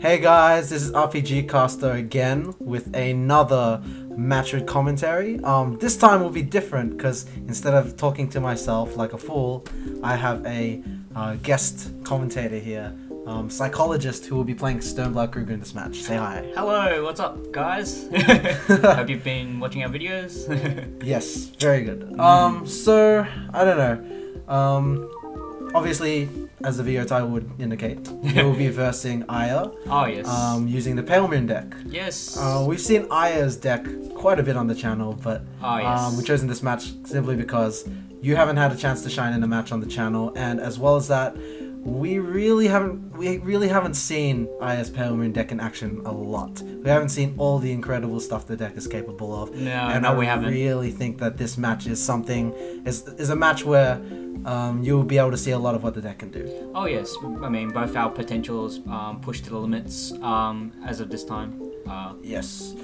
Hey guys, this is RPGcaster again with another match with commentary. This time will be different because instead of talking to myself like a fool, I have a guest commentator here, Psychol0gist, who will be playing Sternblood Kruger in this match. Say hi. Hello, what's up, guys? Hope you've been watching our videos. Yes, very good. So I don't know. Obviously, as the video title would indicate, we will be versing Aya. Oh yes. Using the Palemoon deck. Yes. We've seen Aya's deck quite a bit on the channel, but yes. we chose in this match simply because you haven't had a chance to shine in a match on the channel, and as well as that, we really haven't seen Aya's Palemoon deck in action a lot. We haven't seen all the incredible stuff the deck is capable of. No, we haven't. I really think that this match is a match where you'll be able to see a lot of what the deck can do. Oh yes, I mean both our potentials pushed to the limits as of this time. Yes.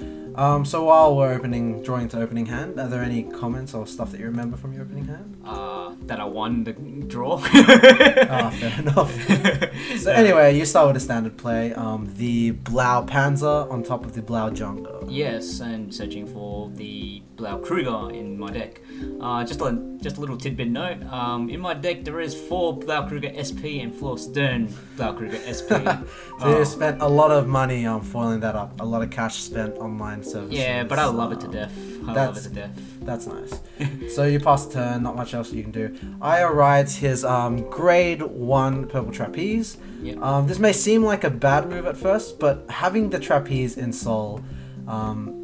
So while we're drawing to opening hand, are there any comments or stuff that you remember from your opening hand? That I won the draw. Fair enough. So anyway, you start with a standard play, the Blau Panzer on top of the Blau Jungle. Yes, and searching for the Blau Kruger in my deck. Just a little tidbit note, in my deck there is 4 Blau Kruger SP and 4 Stern Blau Kruger SP. So you spent a lot of money on foiling that up, a lot of cash spent online services. Yeah, but I love it to death. I love it to death. That's nice. So you pass the turn, not much else you can do. Aya rides his grade 1 purple trapeze. Yep. This may seem like a bad move at first, but having the trapeze in Soul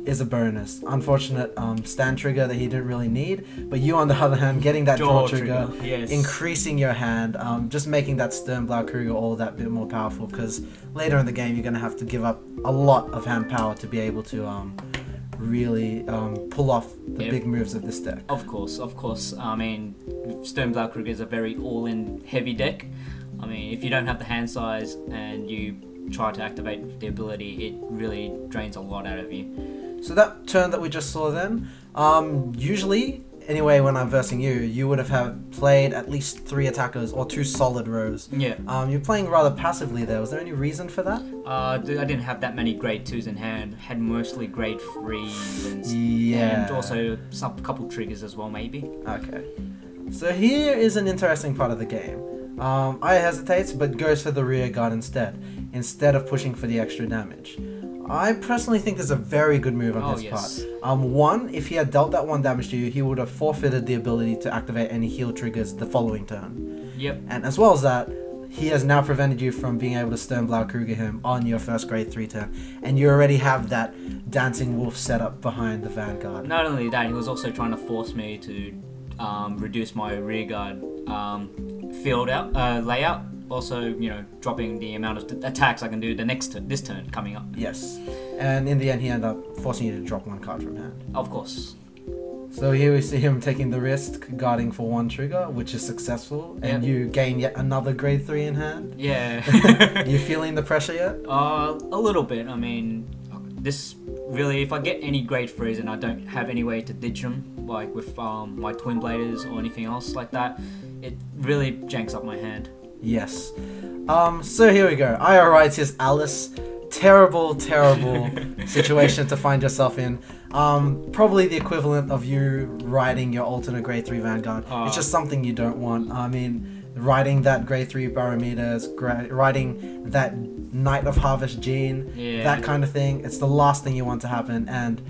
is a bonus. Unfortunate stand trigger that he didn't really need, but you on the other hand getting that draw trigger, yes. Increasing your hand, just making that Sternblood Kruger all that bit more powerful, because later in the game you're going to have to give up a lot of hand power to be able to really pull off the big moves of this deck. Of course. I mean, Sternblood Kruger is a very all-in heavy deck. I mean, if you don't have the hand size and you try to activate the ability, it really drains a lot out of you. So that turn that we just saw then, usually, anyway, when I'm versing you, you would have played at least 3 attackers or 2 solid rows. Yeah. You're playing rather passively there. Was there any reason for that? I didn't have that many grade 2s in hand. Had mostly grade 3s. Yeah. And also a couple triggers as well, maybe. Okay. So here is an interesting part of the game. Aya hesitates, but goes for the rear guard instead of pushing for the extra damage. I personally think this is a very good move on his part. One, if he had dealt that 1 damage to you, he would have forfeited the ability to activate any heal triggers the following turn. Yep. And as well as that, he has now prevented you from being able to Sternblood Kruger him on your first grade 3 turn, and you already have that Dancing Wolf setup behind the Vanguard. Not only that, he was also trying to force me to reduce my rear guard field layout. Also, you know, dropping the amount of attacks I can do this turn coming up. Yes, and in the end, he ended up forcing you to drop 1 card from hand. Of course. So here we see him taking the risk, guarding for 1 trigger, which is successful, and you gain yet another grade 3 in hand. Yeah. You feeling the pressure yet? A little bit. I mean, this really, if I get any grade 3s and I don't have any way to ditch them, like with my Twin Bladers or anything else like that, it really janks up my hand. Yes. So here we go. Aya rides his Alice. Terrible situation to find yourself in. Probably the equivalent of you riding your alternate grade 3 Vanguard. It's just something you don't want. I mean, riding that grade 3 Barometers, riding that Night of Harvest Gene, that kind of thing. It's the last thing you want to happen, and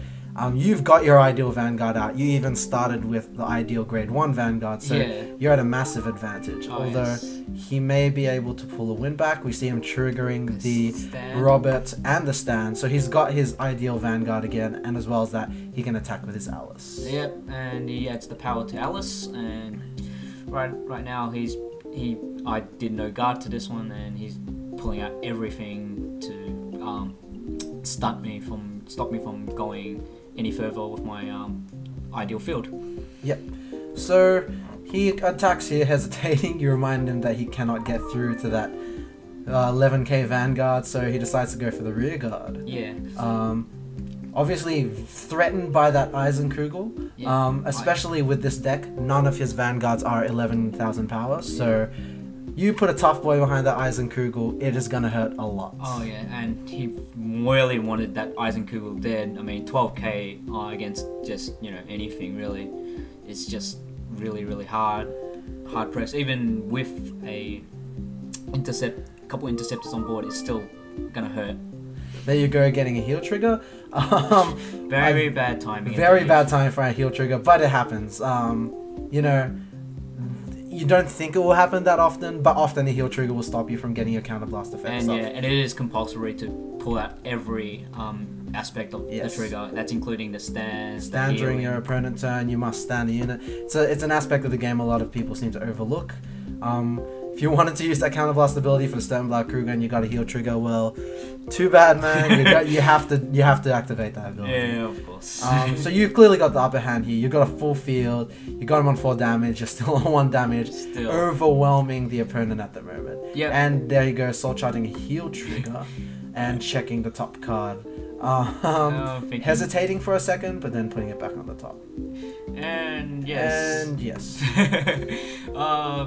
you've got your ideal Vanguard out. You even started with the ideal grade 1 Vanguard, so you're at a massive advantage. Although he may be able to pull a win back. We see him triggering the Robert and the stand, so he's got his ideal Vanguard again, and as well as that, he can attack with his Alice. Yep, and he adds the power to Alice, and right now I did no guard to this one, and he's pulling out everything to stop me from going any further with my ideal field. Yep. So he attacks here hesitating. You remind him that he cannot get through to that 11k Vanguard, so he decides to go for the rear guard. Yeah. Obviously threatened by that Eisenkugel, especially with this deck. None of his Vanguards are 11,000 power, so You put a tough boy behind that Eisenkugel, it is gonna hurt a lot. Oh yeah, and he really wanted that Eisenkugel dead. I mean, 12k against just anything really. It's just really hard press. Even with a couple interceptors on board, it's still gonna hurt. There you go, getting a heal trigger. Very bad timing. Very bad time for a heal trigger, but it happens. You don't think it will happen that often, but often the heal trigger will stop you from getting your counterblast effects. And it is compulsory to pull out every aspect of the trigger. That's including the stand. Stand during your opponent's turn. You must stand a unit. So it's an aspect of the game a lot of people seem to overlook. If you wanted to use that counterblast ability for the Sternblau Kruger and you got a heal trigger, well, too bad, man. you have to activate that ability. Yeah, of course. So you clearly got the upper hand here. You got a full field. You got him on 4 damage. You're still on 1 damage. Overwhelming the opponent at the moment. Yep. And there you go, soul charging a heal trigger and checking the top card. Hesitating for a second, but then putting it back on the top. And yes.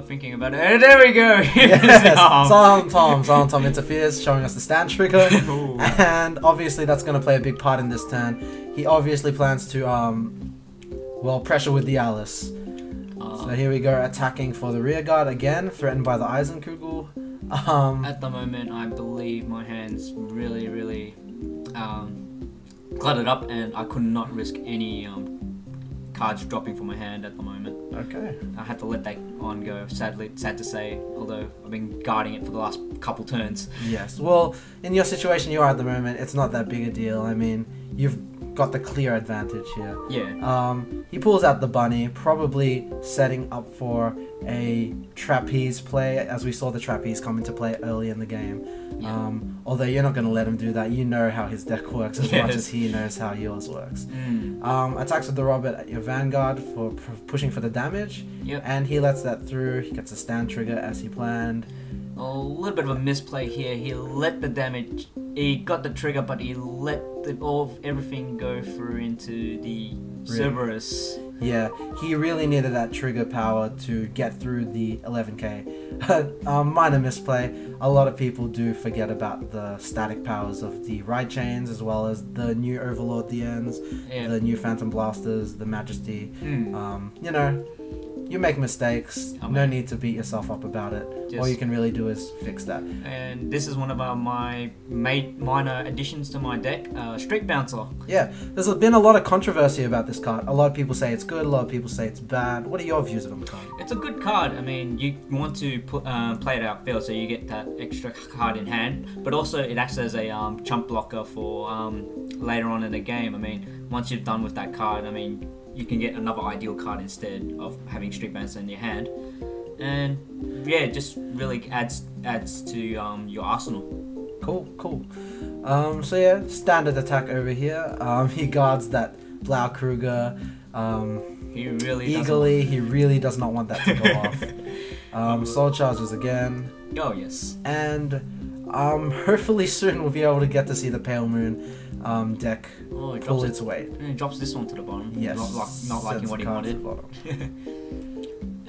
Thinking about it. And there we go. Yes. Silent Tom interferes, showing us the stand trigger. And obviously that's going to play a big part in this turn. He obviously plans to, pressure with the Alice. So here we go, attacking for the rear guard again, threatened by the Eisenkugel. At the moment, I believe my hand's really cluttered up, and I could not risk any cards dropping from my hand at the moment. Okay. I had to let that on go, sad to say, although I've been guarding it for the last couple turns. Yes, well, in your situation you are at the moment, it's not that big a deal. I mean, you've got the clear advantage here. Yeah. He pulls out the bunny, probably setting up for a trapeze play, as we saw the trapeze come into play early in the game. Yeah. Although you're not going to let him do that. You know how his deck works as much as he knows how yours works. Attacks with the Robert at your Vanguard for pushing for the damage. Yep. And he lets that through. He gets a stand trigger as he planned. A little bit of a misplay here. He let the damage. He got the trigger, but he let everything go through into the Cerberus. Yeah, he really needed that trigger power to get through the 11k. Minor misplay. A lot of people do forget about the static powers of the ride chains, as well as the new Overlord DNs, the new Phantom Blasters, the Majesty. You make mistakes. No need to beat yourself up about it. All you can really do is fix that. And this is one of my minor additions to my deck, Streak Bouncer. Yeah, there's been a lot of controversy about this card. A lot of people say it's good, a lot of people say it's bad. What are your views on the card? It's a good card. I mean, you want to play it outfield so you get that extra card in hand, but also it acts as a chump blocker for later on in the game. I mean, once you're done with that card, I mean, you can get another ideal card instead of having Streak Bouncer in your hand. And yeah, it just really adds to your arsenal. Cool. So yeah, standard attack over here. He guards that Blau Kruger. He really does not want that to go off. Soul charges again. Oh yes. And hopefully soon we'll be able to get to see the Palemoon deck pull its weight. It drops this one to the bottom. Yes. Not liking what he wanted.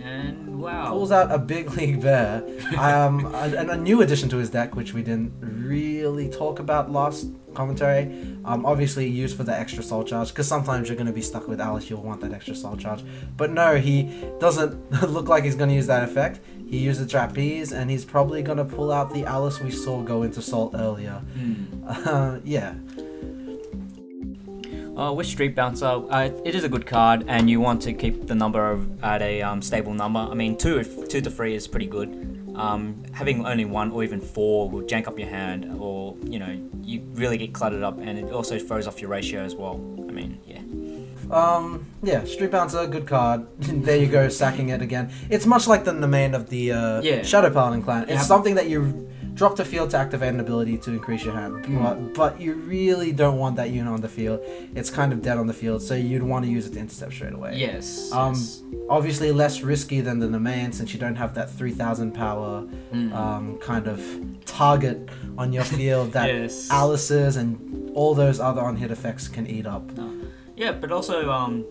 And wow. Pulls out a big league bear. A new addition to his deck, which we didn't really talk about last commentary. Obviously used for the extra soul charge, because sometimes you're going to be stuck with Alice, you'll want that extra soul charge. But no, he doesn't look like he's going to use that effect. He used the trapeze, and he's probably going to pull out the Alice we saw go into Salt earlier. Yeah. With Streak Bouncer, it is a good card, and you want to keep the number at a stable number. I mean, 2 to 3 is pretty good. Having only 1 or even 4 will jank up your hand, or you really get cluttered up, and it also throws off your ratio as well. I mean, yeah. Streak Bouncer, good card. There you go, sacking it again. It's much like the main of the Shadow Paladin clan. It's something that you drop to field to activate an ability to increase your hand, but you really don't want that unit on the field. It's kind of dead on the field, so you'd want to use it to intercept straight away. Yes. Obviously less risky than the domain, since you don't have that 3000 power kind of target on your field that Alice's and all those other on-hit effects can eat up. Yeah, but also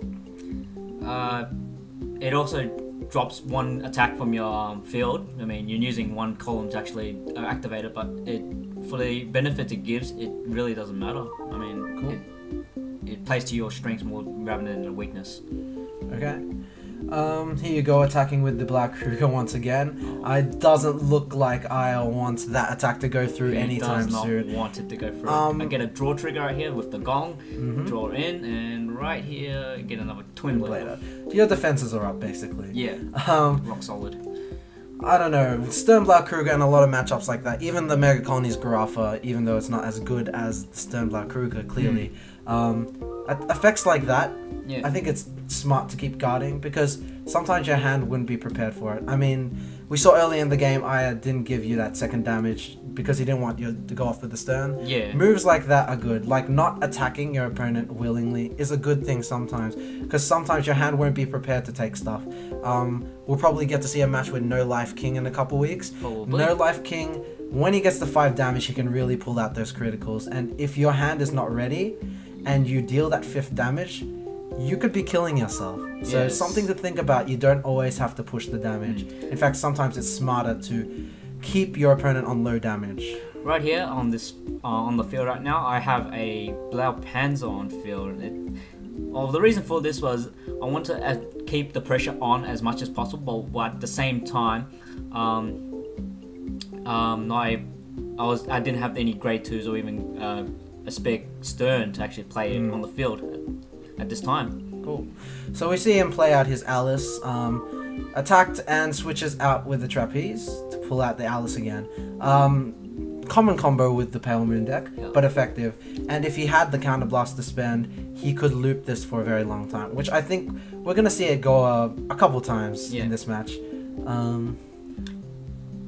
it also drops one attack from your field. I mean, you're using one column to actually activate it, but for the benefit it gives, it really doesn't matter. I mean, cool. It plays to your strengths more rather than a weakness. Okay. Here you go, attacking with the Black Kruger once again. It doesn't look like I wants that attack to go through anytime soon. Does not want it to go through. I get a draw trigger right here with the gong, draw in, and right here get another twin blader. Your defenses are up, basically. Yeah, rock solid. I don't know, Stern Black Kruger and a lot of matchups like that, even the Mega Colonies Garafa, even though it's not as good as the Stern Black Kruger, clearly, effects like that, I think it's smart to keep guarding, because sometimes your hand wouldn't be prepared for it. I mean, we saw early in the game, I didn't give you that second damage, because he didn't want you to go off with the Stern. Yeah. Moves like that are good, like not attacking your opponent willingly is a good thing sometimes, because sometimes your hand won't be prepared to take stuff. We'll probably get to see a match with No Life King in a couple weeks. Probably. No Life King, when he gets the 5 damage, he can really pull out those criticals, and if your hand is not ready, and you deal that 5th damage, you could be killing yourself. So something to think about, you don't always have to push the damage. In fact, sometimes it's smarter to keep your opponent on low damage. Right here on this on the field right now, I have a Blau Panzer on field. The reason for this was I want to keep the pressure on as much as possible, but at the same time, I didn't have any grade 2s or even a spare Stern to actually play on the field at this time. Cool. So we see him play out his Alice, attacked and switches out with the Trapeze to pull out the Alice again. Common combo with the Palemoon deck, but effective. And if he had the Counter Blast to spend, he could loop this for a very long time, which I think we're going to see it go a couple times in this match.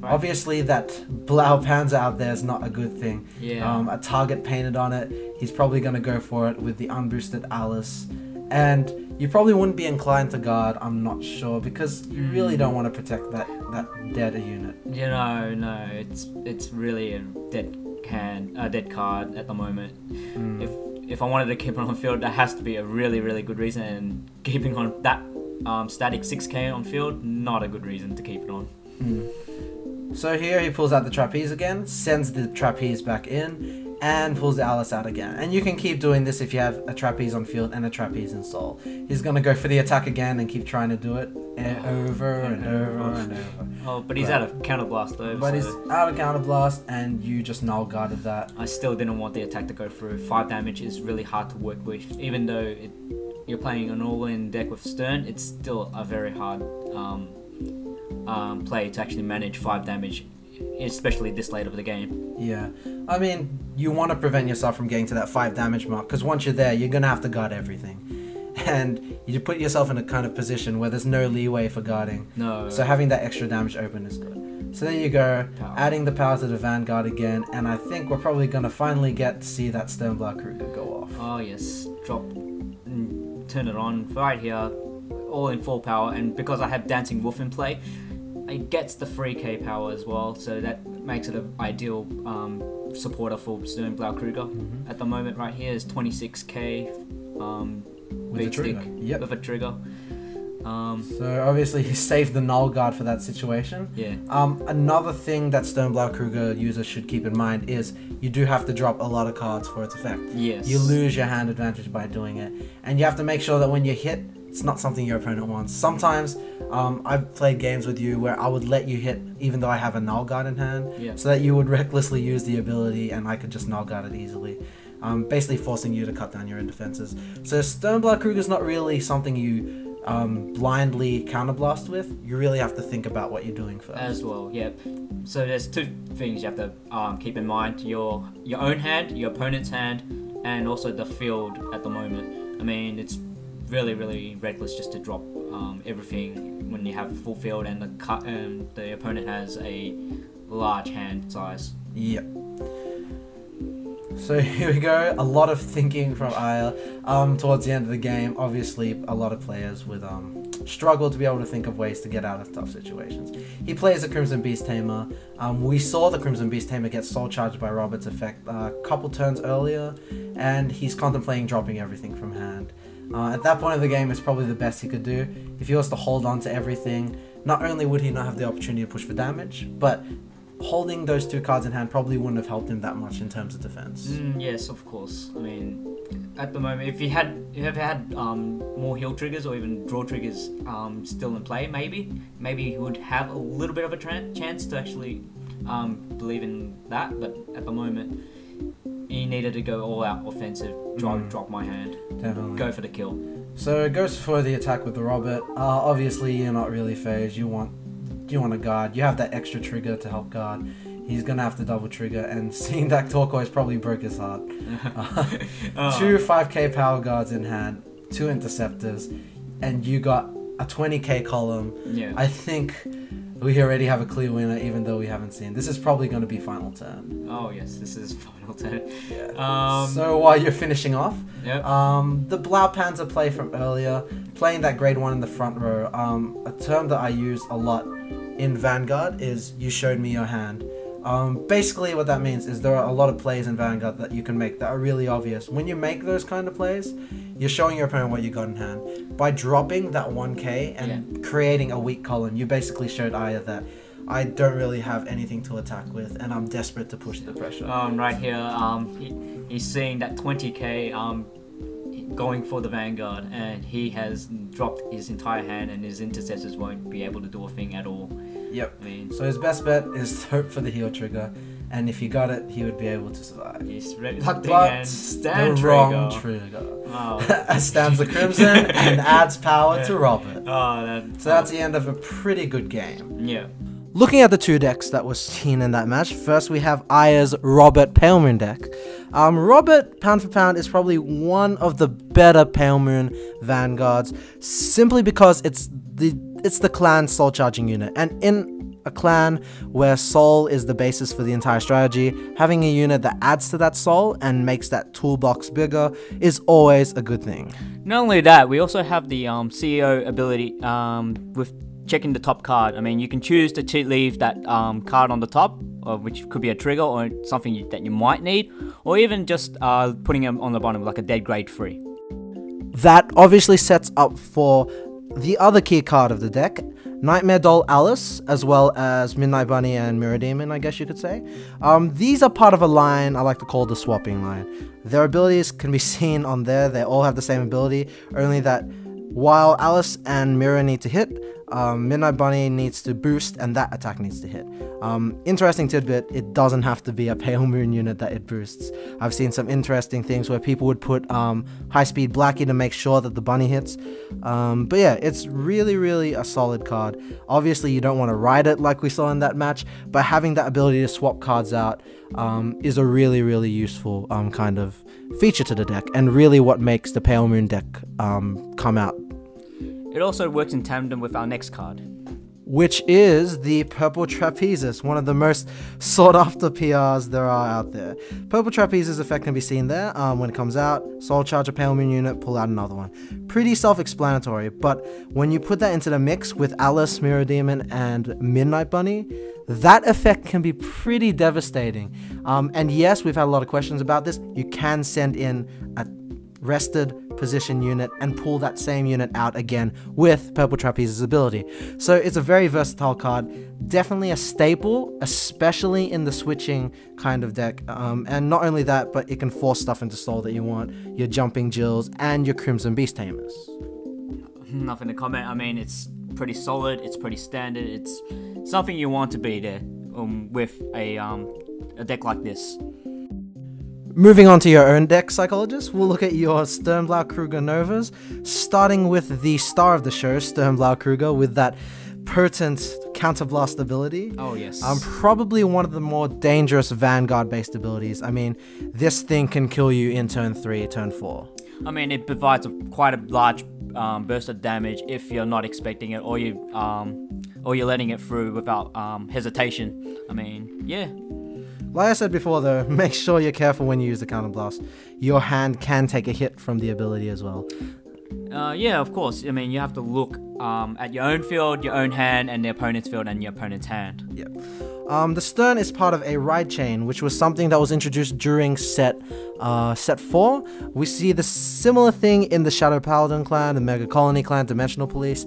Obviously that Blau Panzer out there is not a good thing. A target painted on it, he's probably going to go for it with the unboosted Alice. And you probably wouldn't be inclined to guard, I'm not sure, because you really don't want to protect that dead unit. You know, no, it's really a dead card at the moment. If I wanted to keep it on field, there has to be a really, really good reason, and keeping on that static 6k on field, not a good reason to keep it on. So here he pulls out the Trapeze again, sends the Trapeze back in, and pulls the Alice out again. And you can keep doing this if you have a Trapeze on field and a Trapeze in soul. He's going to go for the attack again and keep trying to do it over and over and over. Oh, but he's out of Counter Blast though. But he's out of Counter Blast, and you just null guarded that. I still didn't want the attack to go through. 5 damage is really hard to work with. Even though you're playing an all-in deck with Stern, it's still a very hard play to actually manage 5 damage, especially this late of the game. Yeah, I mean, you want to prevent yourself from getting to that 5 damage mark, because once you're there, you're going to have to guard everything. And you put yourself in a kind of position where there's no leeway for guarding. No. So having that extra damage open is good. So there you go, adding the power to the Vanguard again, and I think we're probably going to finally get to see that Stern Black Kruger go off. Oh yes, turn it on right here, all in full power, and because I have Dancing Wolf in play, it gets the 3k power as well, so that makes it an ideal supporter for Stern Black Kruger. At the moment right here is 26k with a trigger. With a trigger. So obviously he saved the null guard for that situation. Another thing that Stern Black Kruger users should keep in mind is you do have to drop a lot of cards for its effect. You lose your hand advantage by doing it, and you have to make sure that when you hit, it's not something your opponent wants. Sometimes I've played games with you where I would let you hit even though I have a null guard in hand, so that you would recklessly use the ability and I could just null guard it easily. Basically forcing you to cut down your own defenses. So Stern Black Kruger is not really something you blindly counterblast with. You really have to think about what you're doing first. As well, So there's 2 things you have to keep in mind: your own hand, your opponent's hand, and also the field at the moment. I mean, it's really, really reckless just to drop everything when you have full field and the opponent has a large hand size. So here we go, a lot of thinking from Aya towards the end of the game. Obviously, a lot of players would struggle to be able to think of ways to get out of tough situations. He plays a Crimson Beast Tamer. We saw the Crimson Beast Tamer get soul charged by Robert's effect a couple turns earlier, and he's contemplating dropping everything from hand. At that point of the game, it's probably the best he could do. If he was to hold on to everything, not only would he not have the opportunity to push for damage, but holding those 2 cards in hand probably wouldn't have helped him that much in terms of defense. Yes, of course. I mean, at the moment, if you had more heal triggers or even draw triggers still in play, maybe he would have a little bit of a chance to actually believe in that. But at the moment, he needed to go all out offensive, drop my hand, Definitely. Go for the kill. So it goes for the attack with the Robert. Obviously, you're not really phased. You want to guard. You have that extra trigger to help guard. He's gonna have to double trigger, and seeing that Turquoise probably broke his heart. 2 5k power guards in hand, 2 interceptors, and you got a 20k column. Yeah. I think we already have a clear winner, even though we haven't seen. This is probably going to be final turn. Oh yes, this is final turn. Yeah. So while you're finishing off, yep. The Blau Panzer play from earlier, playing that grade 1 in the front row. A term that I use a lot in Vanguard is "you showed me your hand." Basically what that means is there are a lot of plays in Vanguard that you can make that are really obvious. When you make those kind of plays, you're showing your opponent what you got in hand. By dropping that 1k and creating a weak column, you basically showed Aya that I don't really have anything to attack with, and I'm desperate to push the pressure. Right here, he's seeing that 20k going for the Vanguard, and he has dropped his entire hand, and his intercessors won't be able to do a thing at all. Yep. I mean, so his best bet is to hope for the heal trigger, and if he got it, he would be able to survive. He's reluctant But and stand the trigger. wrong trigger. Oh. Stands the Crimson and adds power to Robert. Oh, so that's the end of a pretty good game. Yeah. Looking at the 2 decks that were seen in that match, first we have Aya's Robert Palemoon deck. Robert, pound for pound, is probably one of the better Palemoon Vanguards, simply because it's the clan soul charging unit, and in a clan where soul is the basis for the entire strategy, having a unit that adds to that soul and makes that toolbox bigger is always a good thing. Not only that, we also have the CEO ability with checking the top card. I mean, you can choose to leave that card on the top, which could be a trigger or something that you might need, or even just putting them on the bottom like a dead grade 3. That obviously sets up for the other key card of the deck, Nightmare Doll Alice, as well as Midnight Bunny and Mirror Demon, I guess you could say. These are part of a line I like to call the swapping line. Their abilities can be seen on there. They all have the same ability, only that while Alice and Mirror need to hit, Midnight Bunny needs to boost, and that attack needs to hit. Interesting tidbit, it doesn't have to be a Palemoon unit that it boosts. I've seen some interesting things where people would put High Speed Blackie to make sure that the bunny hits. But yeah, it's really a solid card. Obviously, you don't want to ride it like we saw in that match, but having that ability to swap cards out is a really useful kind of feature to the deck, and really what makes the Palemoon deck come out. It also works in tandem with our next card, which is the Purple Trapezist, one of the most sought after PRs there are out there. Purple Trapezist effect can be seen there. When it comes out, Soul Charge a Palemoon unit, pull out another one. Pretty self-explanatory, but when you put that into the mix with Alice, Mirror Demon, and Midnight Bunny, that effect can be pretty devastating. And yes, we've had a lot of questions about this. You can send in a rested position unit and pull that same unit out again with Purple Trapeze's ability. So it's a very versatile card, definitely a staple, especially in the switching kind of deck. And not only that, but it can force stuff into soul that you want, your Jumping Jills and your Crimson Beast Tamers. Nothing to comment. I mean, it's pretty solid, it's pretty standard, it's something you want to be there with a deck like this. Moving on to your own deck, Psychol0gist, we'll look at your Sturmblau Kruger Novas, starting with the star of the show, Sturmblau Kruger, with that potent counterblast ability. Oh, yes. Probably one of the more dangerous Vanguard-based abilities. I mean, this thing can kill you in turn 3, turn 4. I mean, it provides quite a large burst of damage if you're not expecting it, or you're letting it through without hesitation. I mean, yeah. Like I said before though, make sure you're careful when you use the counterblast. Your hand can take a hit from the ability as well. Yeah, of course. I mean, you have to look at your own field, your own hand, and the opponent's field and your opponent's hand. Yep. The stern is part of a ride chain, which was something that was introduced during set 4. We see the similar thing in the Shadow Paladin clan, the Mega Colony clan, Dimensional Police.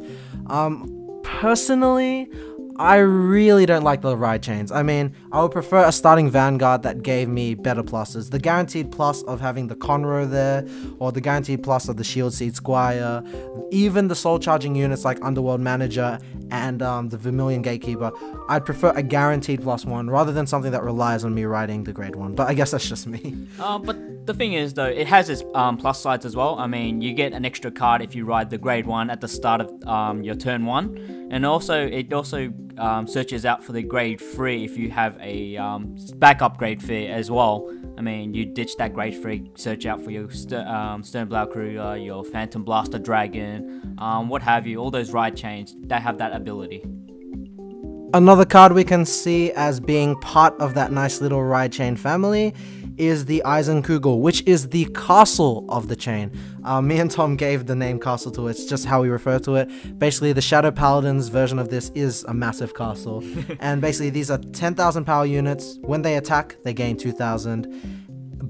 Personally, I really don't like the ride chains. I mean, I would prefer a starting Vanguard that gave me better pluses. The guaranteed plus of having the Conroe there, or the guaranteed plus of the Shield Seed Squire, even the soul charging units like Underworld Manager and the Vermilion Gatekeeper. I'd prefer a guaranteed +1 rather than something that relies on me riding the grade 1. But I guess that's just me. But the thing is, though, it has its plus sides as well. I mean, you get an extra card if you ride the grade 1 at the start of your turn 1. And also, it also searches out for the grade 3 if you have a backup grade 3 as well. I mean, you ditch that grade 3, search out for your Sternblau Kruger, your Phantom Blaster Dragon, what have you, all those ride chains, they have that ability. Another card we can see as being part of that nice little ride chain family is the Eisenkugel, which is the castle of the chain. Me and Tom gave the name castle to it. It's just how we refer to it. Basically, the Shadow Paladin's version of this is a massive castle. And basically, these are 10,000 power units. When they attack, they gain 2,000.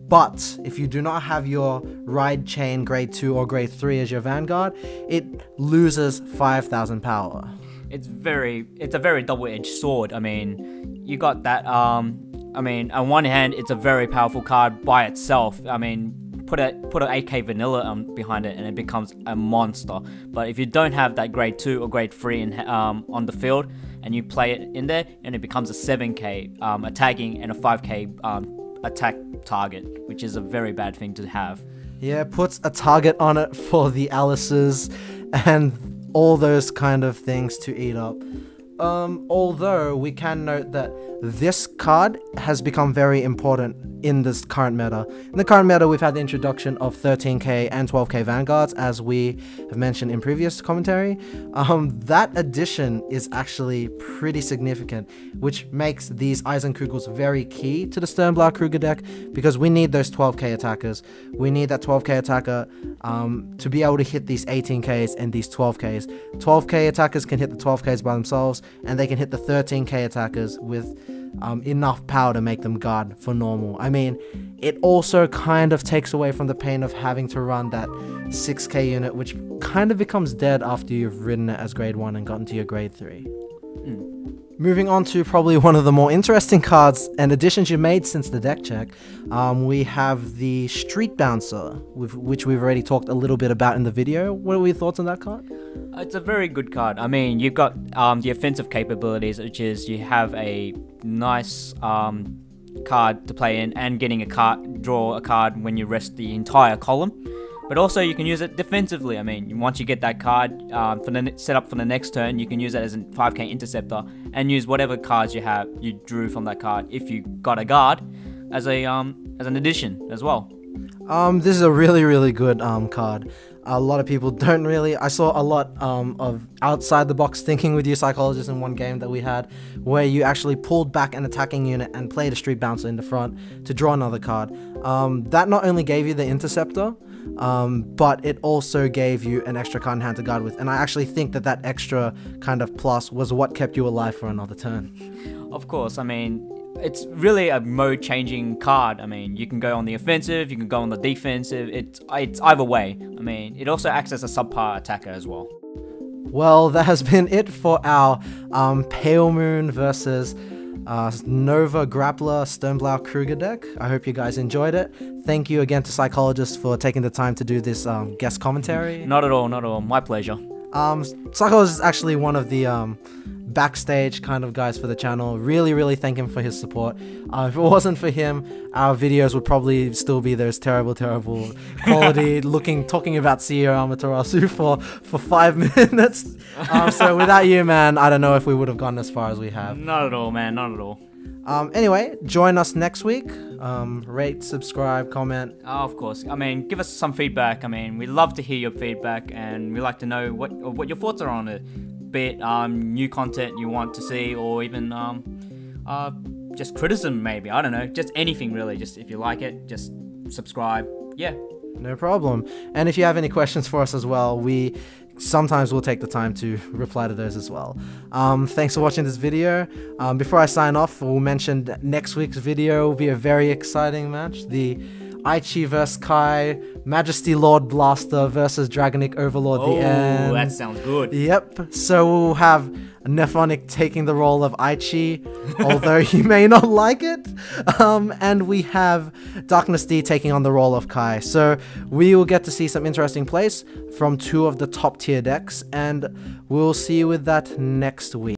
But if you do not have your ride chain grade 2 or grade 3 as your Vanguard, it loses 5,000 power. It's a very double-edged sword. I mean, you got that, I mean, on one hand, it's a very powerful card by itself. I mean, put an AK vanilla behind it and it becomes a monster. But if you don't have that grade 2 or grade 3 on the field, and you play it in there, and it becomes a 7k attacking and a 5k attack target, which is a very bad thing to have. Yeah, it puts a target on it for the Alices and all those kind of things to eat up. Although we can note that this card has become very important in this current meta. In the current meta, we've had the introduction of 13k and 12k Vanguards, as we have mentioned in previous commentary. That addition is actually pretty significant, which makes these Eisenkugels very key to the Sternblau Kruger deck, because we need those 12k attackers. We need that 12k attacker to be able to hit these 18ks and these 12ks. 12k attackers can hit the 12ks by themselves, and they can hit the 13k attackers with enough power to make them guard for normal. I mean, it also kind of takes away from the pain of having to run that 6k unit, which kind of becomes dead after you've ridden it as grade 1 and gotten to your grade 3. Moving on to probably one of the more interesting cards and additions you made since the deck check, we have the Street Bouncer, which we've already talked a little bit about in the video. What are your thoughts on that card? It's a very good card. I mean, you've got the offensive capabilities, which is you have a nice card to play in, and getting a card, draw a card when you rest the entire column. But also you can use it defensively. I mean, once you get that card set up for the next turn, you can use it as a 5k interceptor and use whatever cards you drew from that card, if you got a guard, as an addition as well. This is a really good card. A lot of people don't really. I saw a lot of outside the box thinking with you, Psychol0gist, in one game that we had, where you actually pulled back an attacking unit and played a Street Bouncer in the front to draw another card. That not only gave you the interceptor, but it also gave you an extra card in hand to guard with, and I actually think that extra kind of plus was what kept you alive for another turn. Of course, I mean, it's really a mode changing card. I mean, you can go on the offensive, you can go on the defensive, it's either way. I mean, it also acts as a subpar attacker as well. Well, that has been it for our Palemoon versus Nova Grappler Sternblau Kruger deck. I hope you guys enjoyed it. Thank you again to Psychol0gist for taking the time to do this guest commentary. Not at all, my pleasure. Psychol0gist is actually one of the backstage kind of guys for the channel. Really thank him for his support. If it wasn't for him, our videos would probably still be those terrible quality talking about CEO Amaterasu for 5 minutes. So without you, man, I don't know if we would have gone as far as we have. Not at all, man, not at all. Anyway, join us next week. Rate, subscribe, comment. Of course. I mean, give us some feedback. I mean, we love to hear your feedback, and we like to know what your thoughts are on it. Be it new content you want to see, or even just criticism maybe. I don't know. Just anything really. Just if you like it, just subscribe. Yeah. No problem. And if you have any questions for us as well, we sometimes will take the time to reply to those as well. Thanks for watching this video. Before I sign off, we'll mention that next week's video will be a very exciting match. The Aichi vs Kai, Majesty Lord Blaster versus Dragonic Overlord at the end. Oh, that sounds good. Yep. So we'll have Nephonic taking the role of Aichi, although he may not like it. And we have Darkness D taking on the role of Kai. So we will get to see some interesting plays from two of the top tier decks, and we'll see you with that next week.